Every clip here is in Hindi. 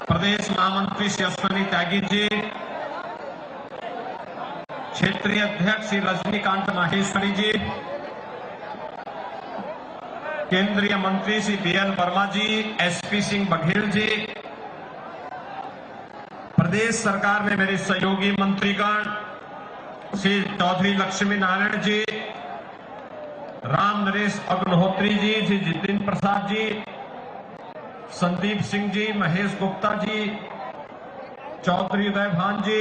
प्रदेश महामंत्री श्री अश्विनी त्यागी जी, क्षेत्रीय अध्यक्ष श्री रजनीकांत माहेश्वरी जी, केंद्रीय मंत्री श्री बीएल वर्मा जी, एसपी सिंह बघेल जी, प्रदेश सरकार में मेरे सहयोगी मंत्रीगण श्री चौधरी लक्ष्मी नारायण जी, राम नरेश अग्निहोत्री जी, श्री जितेंद्र प्रसाद जी, संदीप सिंह जी, महेश गुप्ता जी, चौधरी उदय भान जी,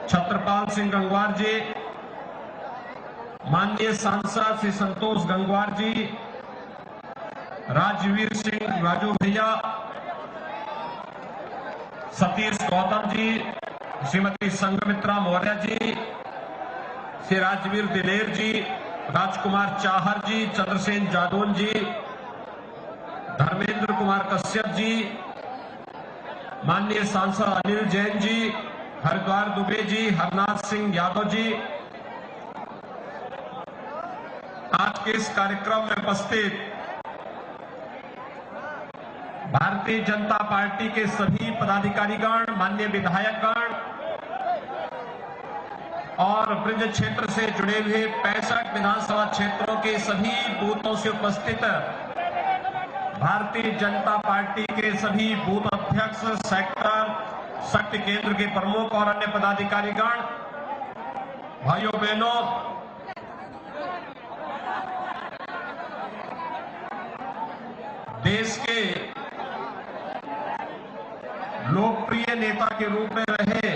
छत्रपाल सिंह गंगवार जी, माननीय सांसद श्री संतोष गंगवार जी, राजवीर सिंह राजू भैया, सतीश गौतम जी, श्रीमती संघमित्रा मौर्य जी, श्री राजवीर दिलेर जी, राजकुमार चाहर जी, चंद्रसेन जादौन जी, धर्मेंद्र कुमार कश्यप जी, माननीय सांसद अनिल जैन जी, हरिद्वार दुबे जी, हरनाथ सिंह यादव जी, आज के इस कार्यक्रम में उपस्थित भारतीय जनता पार्टी के सभी पदाधिकारीगण, माननीय विधायकगण और ब्रज क्षेत्र से जुड़े हुए 65 विधानसभा क्षेत्रों के सभी बूथों से उपस्थित भारतीय जनता पार्टी के सभी बूथ अध्यक्ष, सेक्टर, शक्ति केंद्र के प्रमुख और अन्य पदाधिकारीगण, भाइयों बहनों, देश के लोकप्रिय नेता के रूप में रहे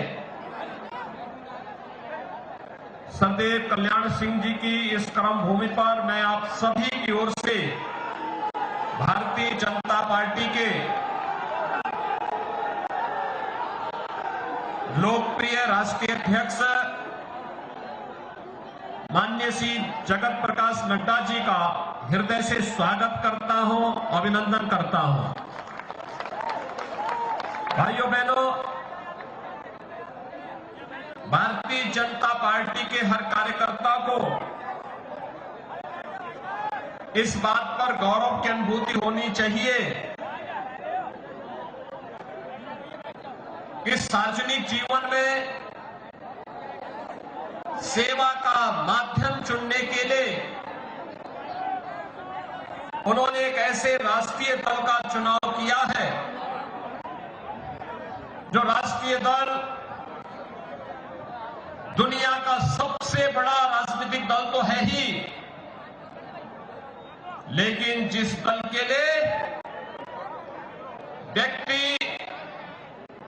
सदैव कल्याण सिंह जी की इस कर्म भूमि पर मैं आप सभी की ओर से भारतीय जनता पार्टी के लोकप्रिय राष्ट्रीय अध्यक्ष माननीय श्री जगत प्रकाश नड्डा जी का हृदय से स्वागत करता हूं, अभिनंदन करता हूं। भाइयों बहनों, भारतीय जनता पार्टी के हर कार्यकर्ता को इस बात पर गौरव की अनुभूति होनी चाहिए कि सार्वजनिक जीवन में सेवा का माध्यम चुनने के लिए उन्होंने एक ऐसे राष्ट्रीय दल का चुनाव किया है जो राष्ट्रीय दल दुनिया का सबसे बड़ा राजनीतिक दल तो है ही, लेकिन जिस दल के लिए व्यक्ति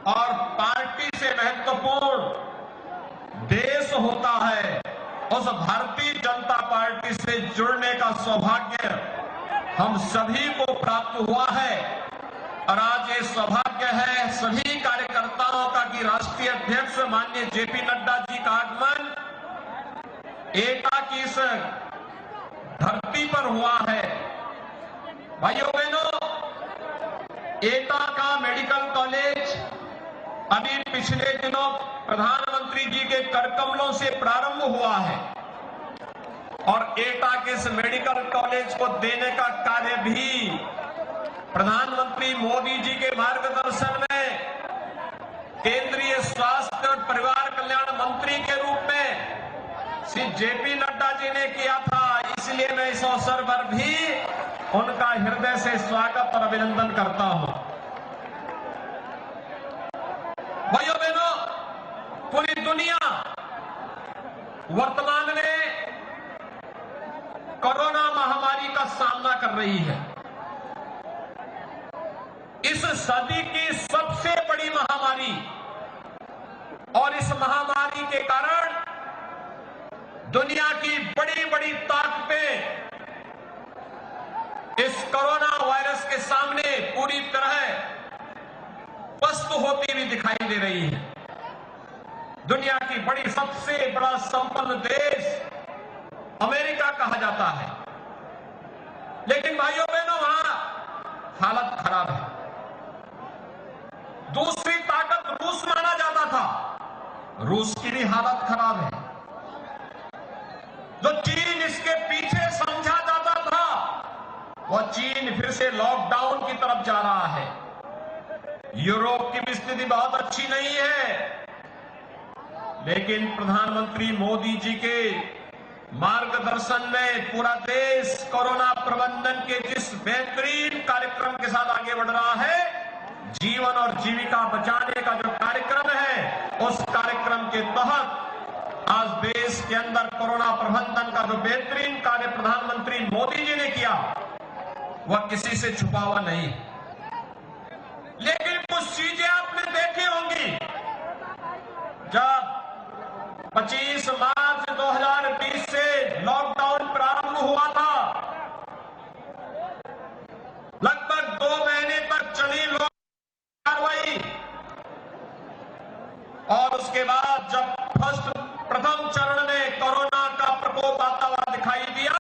और पार्टी से महत्वपूर्ण देश होता है, उस भारतीय जनता पार्टी से जुड़ने का सौभाग्य हम सभी को प्राप्त हुआ है। और आज ये सौभाग्य है सभी कार्यकर्ताओं का कि राष्ट्रीय अध्यक्ष माननीय जेपी नड्डा जी का आगमन एटा की इस धरती पर हुआ है। भाइयों बहनों, एटा का मेडिकल कॉलेज अभी पिछले दिनों प्रधानमंत्री जी के करकमलों से प्रारंभ हुआ है और एटा के इस मेडिकल कॉलेज को देने का कार्य भी प्रधानमंत्री मोदी जी के मार्गदर्शन में केंद्रीय स्वास्थ्य और परिवार कल्याण मंत्री के रूप में श्री जेपी नड्डा जी ने किया था। इसलिए मैं इस अवसर पर भी उनका हृदय से स्वागत और अभिनंदन करता हूं। भाइयों बहनों, पूरी दुनिया वर्तमान में कोरोना महामारी का सामना कर रही है। इस सदी की सबसे बड़ी महामारी, और इस महामारी के कारण दुनिया की बड़ी बड़ी ताकतें इस कोरोना वायरस के सामने पूरी तरह पस्त होती हुई दिखाई दे रही है। दुनिया की बड़ी सबसे बड़ा संपन्न देश अमेरिका कहा जाता है, लेकिन भाइयों बहनों वहां हालत खराब है। दूसरी ताकत रूस माना जाता था, रूस की भी हालत खराब है। जो चीन इसके पीछे समझा जाता था, वह चीन फिर से लॉकडाउन की तरफ जा रहा है। यूरोप की भी स्थिति बहुत अच्छी नहीं है, लेकिन प्रधानमंत्री मोदी जी के मार्गदर्शन में पूरा देश कोरोना प्रबंधन के जिस बेहतरीन कार्यक्रम के साथ आगे बढ़ रहा है, जीवन और जीविका बचाने का जो कार्यक्रम है, उस कार्यक्रम के तहत आज देश के अंदर कोरोना प्रबंधन का जो बेहतरीन कार्य प्रधानमंत्री मोदी जी ने किया, वह किसी से छुपा हुआ नहीं। लेकिन कुछ चीजें आपने देखी होंगी। जब 25 मार्च 2020 से लॉकडाउन प्रारंभ हुआ था, लगभग 2 महीने तक चली लॉकडाउन कार्रवाई, और उसके बाद जब प्रथम चरण में कोरोना का प्रकोप आता हुआ दिखाई दिया,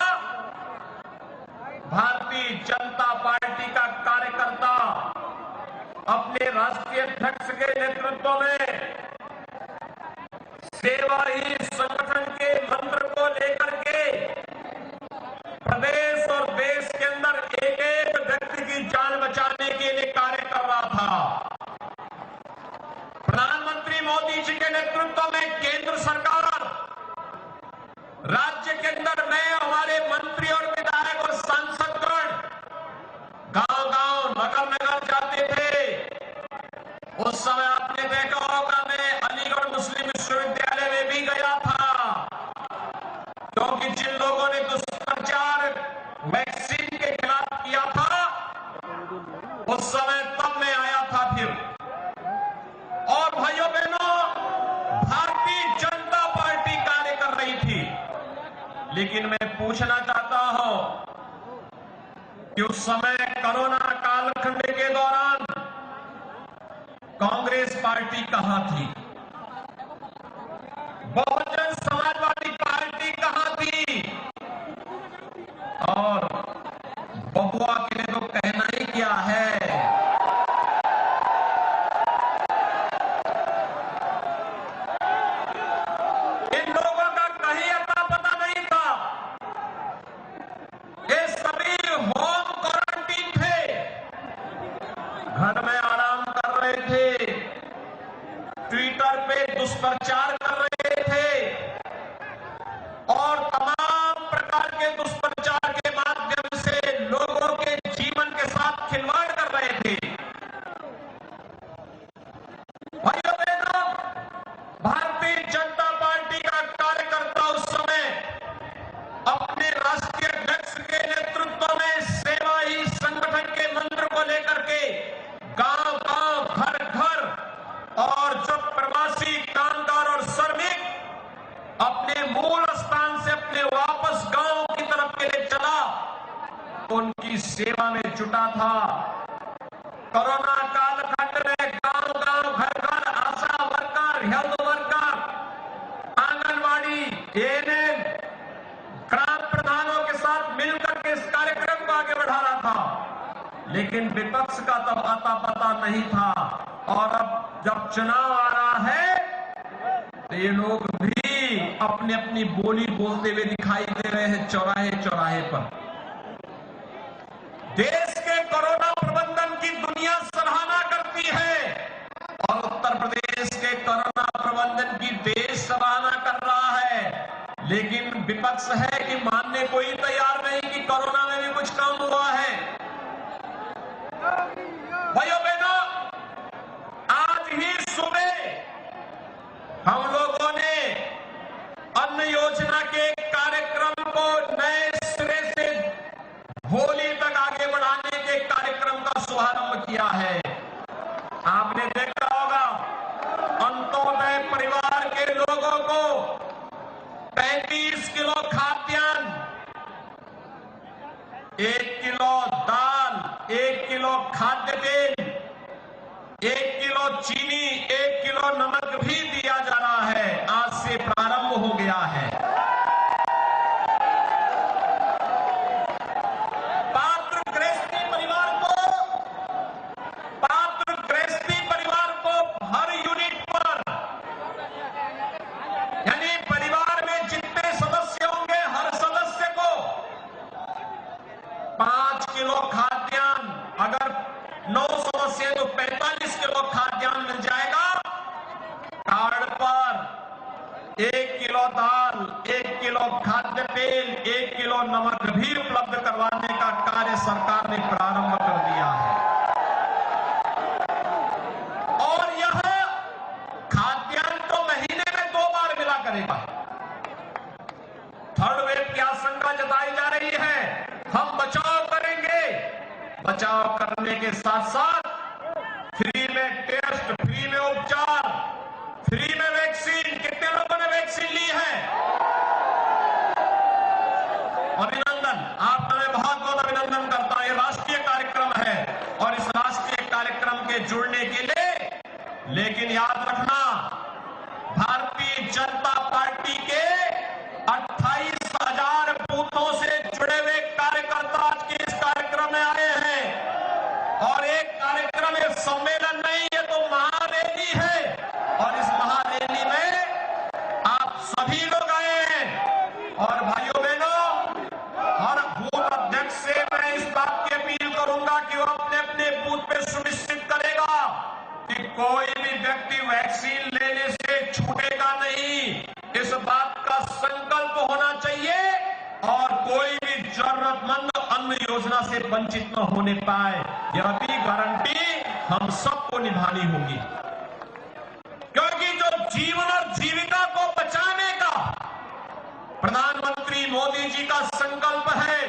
भारतीय जनता पार्टी का कार्यकर्ता अपने राष्ट्रीय अध्यक्ष के नेतृत्व में सेवा ही संगठन के मंत्र को लेकर के प्रदेश और देश के अंदर एक एक व्यक्ति की जान बचाने के लिए कार्य कर रहा था। प्रधानमंत्री मोदी जी के नेतृत्व में केंद्र सरकार राज्य के अंदर में हमारे मंत्री और विधायक और सांसदगण गांव-गांव, नगर-नगर जाते थे। उस समय आपने देखा होगा, मैं अलीगढ़ मुस्लिम विश्वविद्यालय में भी गया था, क्योंकि जिन लोगों ने दुष्प्रचार वैक्सीन के खिलाफ किया था, उस समय तब मैं आया था फिर। और भाइयों बहनों, भारतीय जनता पार्टी कार्य कर रही थी, लेकिन मैं पूछना चाहता हूं कि उस समय कोरोना कालखंड के दौरान कांग्रेस पार्टी कहां थी? बहुजन समाजवादी पार्टी कहां थी? और बबुआ के लिए तो कहना ही क्या है। इन लोगों का कहीं अता पता नहीं था। ये सभी होम क्वारंटीन थे, घर में आराम कर रहे थे, ट्विटर पे दुष्प्रचार कर रहे थे, और तमाम प्रकार के दुष्प्रचार के माध्यम से लोगों के जीवन के साथ खिलवाड़ कर रहे थे। भाइयों बहनों, भारतीय जनता पार्टी का कार्यकर्ता उस समय अपने राष्ट्रीय अध्यक्ष के नेतृत्व में सेवा ही संगठन के मंत्र को लेकर के गांव-गांव, घर-घर, और जो प्रवासी कामगार और श्रमिक अपने मूल स्थान से अपने वापस गांव की तरफ के लिए चला, उनकी सेवा में जुटा था। कोरोना कालखंड में गांव-गांव, घर-घर, ASHA worker, health worker, anganwadi, ANM, ग्राम प्रधानों के साथ मिलकर के इस कार्यक्रम को आगे बढ़ा रहा था। लेकिन विपक्ष का तब आता पता नहीं था, और अब जब चुनाव आ रहा है तो ये लोग भी अपनी अपनी बोली बोलते हुए दिखाई दे रहे हैं चौराहे चौराहे पर। देश के कोरोना प्रबंधन की दुनिया सराहना करती है, और उत्तर प्रदेश के कोरोना प्रबंधन की देश सराहना कर रहा है, लेकिन विपक्ष है कि मानने को ही तैयार नहीं कि कोरोना में भी कुछ काम हुआ है। भाइयों बहनों, आज ही सुबह हम लोगों ने अन्न योजना के कार्यक्रम को नए सिरे से होली तक आगे बढ़ाने के कार्यक्रम का शुभारंभ किया है। आपने देखा होगा, अंत्योदय परिवार के लोगों को 35 किलो खाद्यान्न, 1 किलो दाल, 1 किलो खाद्य तेल, 1 किलो चीनी, 1 किलो नमक भी दिया जा रहा है। आज से प्रारंभ हो गया है। पात्र गृहस्थी परिवार को हर यूनिट पर, यानी परिवार में जितने सदस्य होंगे, हर सदस्य को 5 किलो खाद्यान्न, अगर 9 सदस्य तो 45 किलो सरकार ने प्रारंभ कर दिया है। और यह खाद्यान्न तो महीने में 2 बार मिला करेगा। थर्ड वेव की आशंका जताई जा रही है। हम बचाव करेंगे, बचाव करने के साथ साथ फ्री में टेस्ट, फ्री में उपचार, फ्री में वैक्सीन। कितने लोगों ने वैक्सीन ली है? अभिनंदन, आपका मैं बहुत बहुत अभिनंदन करता हूं। ये राष्ट्रीय कार्यक्रम है और इस राष्ट्रीय कार्यक्रम के जुड़ने के लिए, लेकिन याद रखना, भारतीय जनता पार्टी के 28,000 बूथों से जुड़े हुए कार्यकर्ता आज के इस कार्यक्रम में आए हैं। और एक कार्यक्रम, एक सम्मेलन नहीं, ये तो महारैली है। और इस महारैली में आप सभी लोग आए हैं। और भाइयों बहनों, हर बूथ अध्यक्ष से मैं इस बात की अपील करूंगा कि वो अपने अपने बूथ पे सुनिश्चित करेगा कि कोई भी व्यक्ति वैक्सीन लेने से छूटेगा नहीं। इस बात का संकल्प होना चाहिए और कोई भी जरूरतमंद अन्न योजना से वंचित न होने पाए। यह भी गारंटी हम सबको निभानी होगी, क्योंकि जो जीवन और जीविका को बचाने का प्रधानमंत्री मोदी जी का संकल्प है,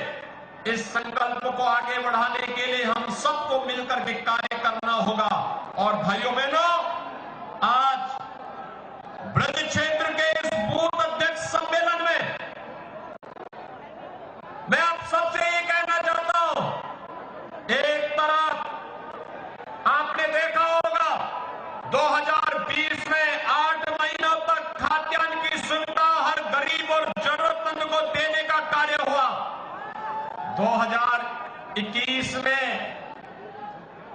इस संकल्प को आगे बढ़ाने के लिए हम सबको मिलकर के कार्य करना होगा। और भाइयों बहनों, आज ब्रज क्षेत्र के इस बूथ अध्यक्ष सम्मेलन में मैं आप सबसे ये कहना चाहता हूं, एक तरफ आपने देखा होगा 2020 में 8 महीनों तक खाद्यान्न की सुविधा हर गरीब और जरूरतमंद को देने का कार्य हुआ। 2021 में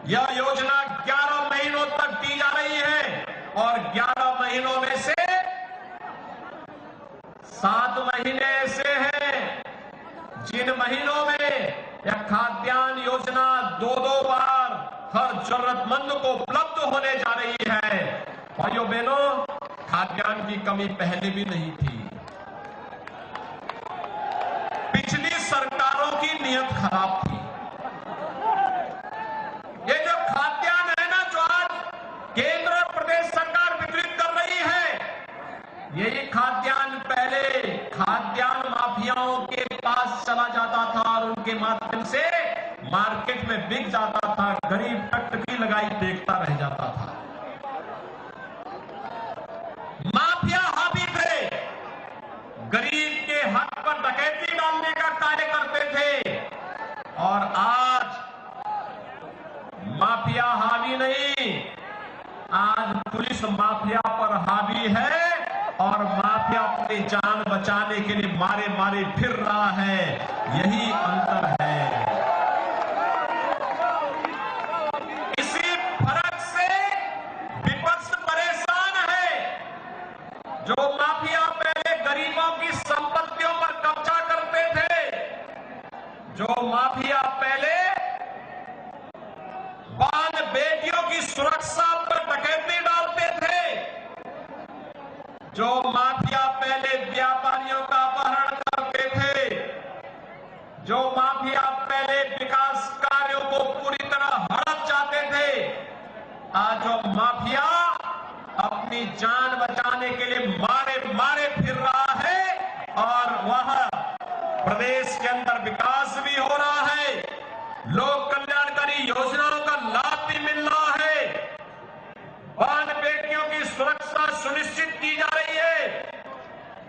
यह योजना 11 महीनों तक दी जा रही है और 11 महीनों में से 7 महीने ऐसे हैं जिन महीनों में यह खाद्यान्न योजना 2-2 बार हर जरूरतमंद को उपलब्ध होने जा रही है। भाइयों बहनों, खाद्यान्न की कमी पहले भी नहीं थी। पिछली सरकारों की नीयत खराब थी। ये जो खाद्यान्न है ना, जो आज केंद्र और प्रदेश सरकार वितरित कर रही है, यही खाद्यान्न पहले खाद्यान्न माफियाओं के पास चला जाता था और उनके माध्यम से मार्केट में बिक जाता था। गरीब टकटकी लगाई देखता रह जाता था। माफिया हावी थे, गरीब के हक पर डकैती डालने का कार्य करते थे। और आज माफिया हावी नहीं, आज पुलिस माफिया पर हावी है और माफिया अपनी जान बचाने के लिए मारे मारे फिर रहा है। यही अंतर है। इसी फर्क से विपक्ष परेशान है। जो माफिया पहले गरीबों की संपत्तियों पर कब्जा करते थे, जो माफिया पहले बाल बेटियों की सुरक्षा पर डकैती डालते थे, जो माफिया पहले व्यापारियों का अपहरण करते थे, जो माफिया पहले विकास कार्यों को पूरी तरह हड़प जाते थे, आज जो माफिया अपनी जान बचाने के लिए मारे मारे फिर रहा है। और वह प्रदेश के अंदर विकास भी हो रहा है, लोक कल्याणकारी योजनाओं का लाभ भी मिल रहा है, बाल बेटियों की सुरक्षा सुनिश्चित की जा रही है।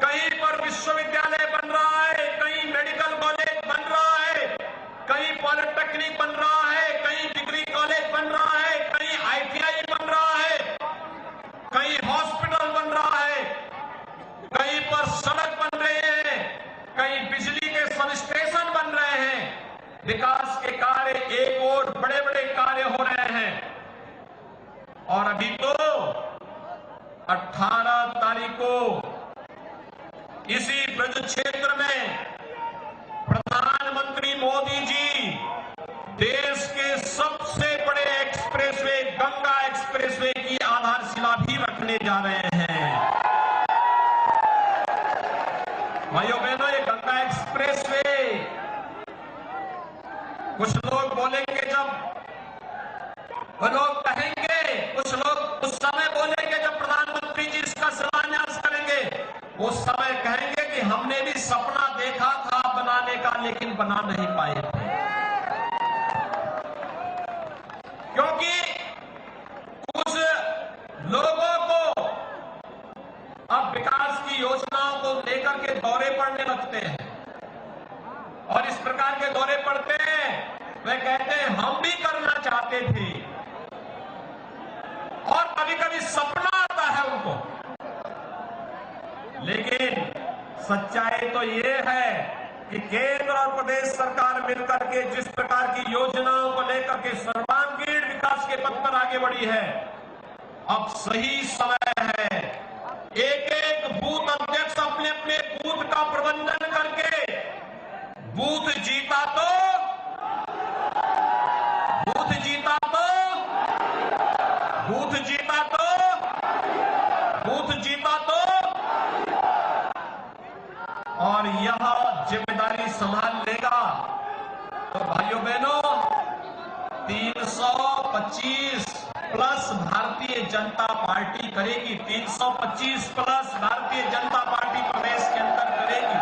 कहीं पर विश्वविद्यालय बन रहा है, कहीं मेडिकल कॉलेज बन रहा है, कहीं पॉलिटेक्निक बन रहा है, कहीं डिग्री कॉलेज बन रहा है, कहीं ITI बन रहा है, कहीं हॉस्पिटल बन रहा है, कहीं पर सड़क बन रहे हैं, कहीं बिजली के सब स्टेशन बन रहे हैं। विकास के कार्य एक और बड़े बड़े कार्य हो रहे हैं। और अभी तो 18 तारीख को इसी ब्रज क्षेत्र में प्रधानमंत्री मोदी जी देश के सबसे बड़े एक्सप्रेसवे गंगा एक्सप्रेसवे की आधारशिला भी रखने जा रहे हैं। भाइयों बहनों, ये गंगा एक्सप्रेसवे कुछ लोग बोलेंगे, जब वो लोग कहेंगे, कुछ लोग उस समय बोलेंगे जब प्रधानमंत्री जी इसका शिलान्यास करेंगे, उस समय कहेंगे कि हमने भी सपना देखा था बनाने का, लेकिन बना नहीं पाए थे। क्योंकि कुछ लोगों को अब विकास की योजनाओं को लेकर के दौरे पड़ने लगते हैं, और इस प्रकार के दौरे पड़ते हैं, वे कहते हैं हम भी करना चाहते थे, और कभी कभी सपना आता है उनको। लेकिन सच्चाई तो ये है कि केंद्र और प्रदेश सरकार मिलकर के जिस प्रकार की योजनाओं को लेकर के सर्वांगीण विकास के पथ पर आगे बढ़ी है, अब सही समय है एक एक बूथ अध्यक्ष अपने अपने बूथ का प्रबंधन करके बूथ जीता तो बूथ जीता तो बूथ जीता तो बूथ जीता तो और यह जिम्मेदारी संभाल लेगा तो भाइयों बहनों 325 प्लस भारतीय जनता पार्टी करेगी। 325 प्लस भारतीय जनता पार्टी प्रदेश के अंदर करेगी।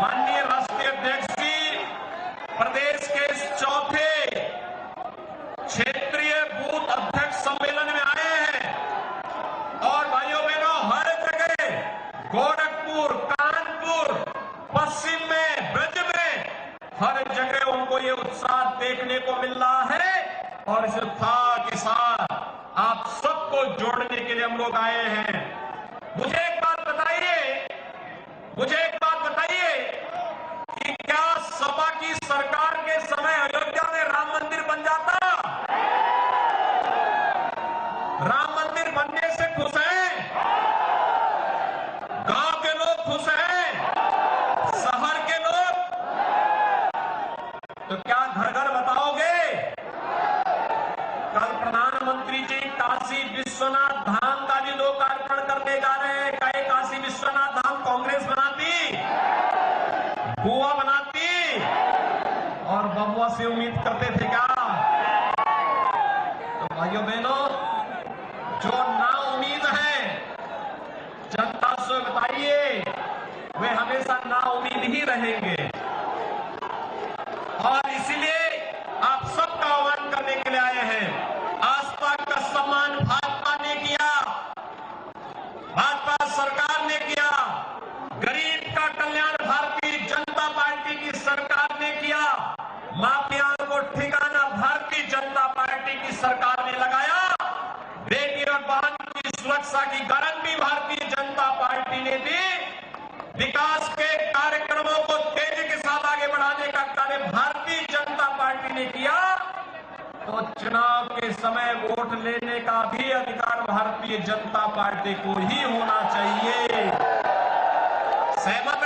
माननीय राष्ट्रीय अध्यक्ष जी प्रदेश के इस चौथे क्षेत्रीय बूथ अध्यक्ष सम्मेलन में आए हैं, और भाइयों बहनों हर जगह गोरखपुर, कानपुर, पश्चिम में, ब्रज में, हर जगह उनको ये उत्साह देखने को मिल रहा है, और इस उत्साह के साथ आप सबको जोड़ने के लिए हम लोग आए हैं। मुझे एक बात बताइए कि क्या सपा की सरकार के समय अयोध्या में राम मंदिर बन जाता? राम मंदिर बनने से खुश हैं? गांव के लोग खुश हैं? शहर के लोग? तो क्या घर घर बताओगे? कल प्रधानमंत्री जी काशी विश्वनाथ धाम का भी लोकार्पण करने जा रहे हैं। क्या काशी विश्वनाथ धाम कांग्रेस बनाती, गोवा बनाती और बबुआ से उम्मीद करते थे क्या? तो भाइयों बहनों जो ना उम्मीद है जनता से बताइए, वे हमेशा ना उम्मीद ही रहेंगे। और इसीलिए आप सबका आह्वान करने के लिए आए हैं। आस्था का सम्मान भाजपा ने किया, भाजपा सरकार ने किया, गरीब का कल्याण भारतीय जनता पार्टी की सरकार ने किया, माफियाओं को ठिकाना भारतीय जनता पार्टी की सरकार ने लगाया, बेटी और बहन की सुरक्षा की गारंटी भारतीय जनता पार्टी ने दी, विकास के कार्यक्रमों को तेजी के साथ आगे बढ़ाने का कार्य भारतीय जनता पार्टी ने किया, तो चुनाव के समय वोट लेने का भी अधिकार भारतीय जनता पार्टी को ही होना चाहिए। सहमत